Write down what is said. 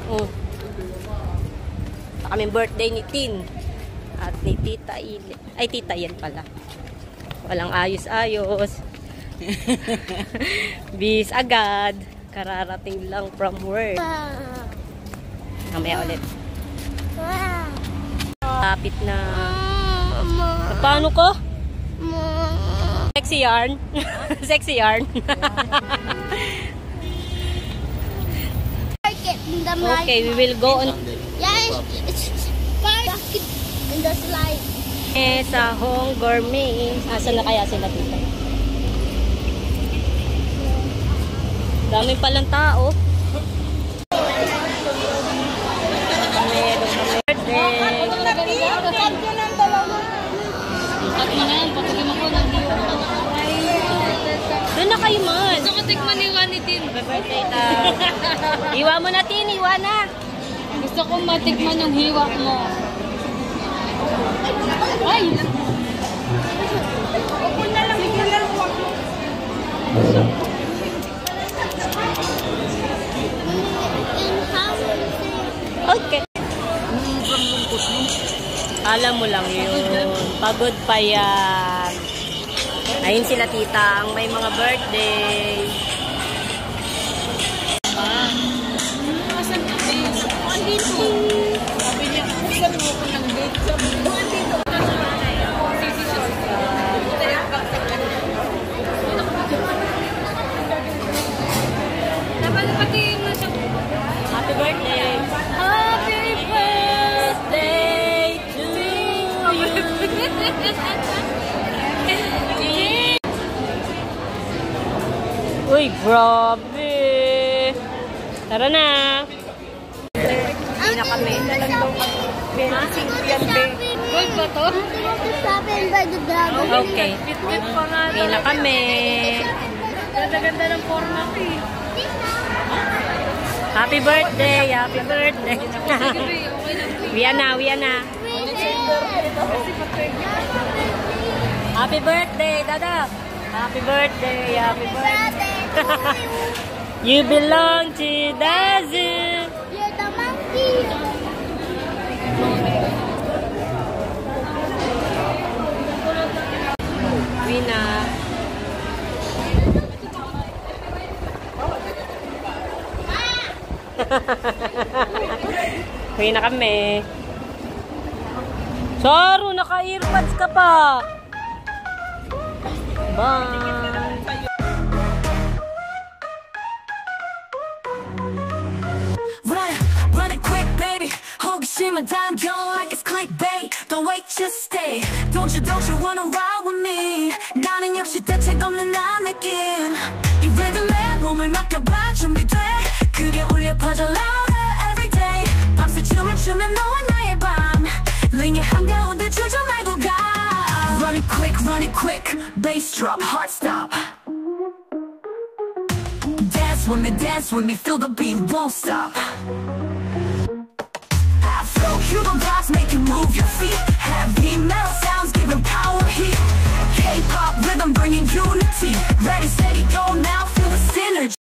Oh. Kaming birthday ni Tin. At ni Tita Ile. Ay, Tita yan pala. Walang ayos-ayos. Bis agad. Kararating lang from work. Mamaya ulit. Lapit na. Paano ko? Sexy yarn. Sexy yarn. Okay, we will go on. Yes, it's parked in the slide. Sa Hong Gourmet. Asan na kaya sila dito? Dami palang tao. Doon na kayo man. Gusto ko tikman iwan ni Tin. Birthday ta. Iwa mo na, Tin. Iwa na. Gusto ko matikman yung hiwa mo. Ay! Upo na lang. Sige lang. Okay. Alam mo lang yun. Pagod pa yan. Ayun sila tita, ang may mga birthday. Asan ka, babe? Andito. Sabi niya, saan mo ko ng date? Sabi mo, andito. Dapat pati mo siya. Happy birthday! Happy birthday to you! Uy, grabe! Tara na! Hindi na kami. Gold ba to? Okay. Bit-bit pa nga. Hindi na kami. Ganda-ganda ng forma ko eh. Happy birthday! Happy birthday! Wiana, Wiana! Happy birthday, Dada! Happy birthday! Happy birthday! You belong to the zoo! You're the monkey! Wina! Uwi na kami. Saru, naka-earbuds ka pa. Bye. Run it quick, baby. 호기심은 담겨 like it's clickbait. Don't wait, just stay. Don't you wanna ride with me? 나는 역시 대책 없는 나 느낌. 이 리듬에 몸을 맡겨봐 준비돼. 그게 울려 퍼져 louder every day. 밤새 춤을 추면 너와 나의 밤. 링의 한가운데 주저 말고 가. Run it quick. Bass drop, heart stop. Dance with me, feel the beat, won't stop. Afro Cuban vibes make you move your feet. Heavy metal sounds giving power heat. K-pop rhythm bringing unity. Ready, steady, go now, feel the synergy.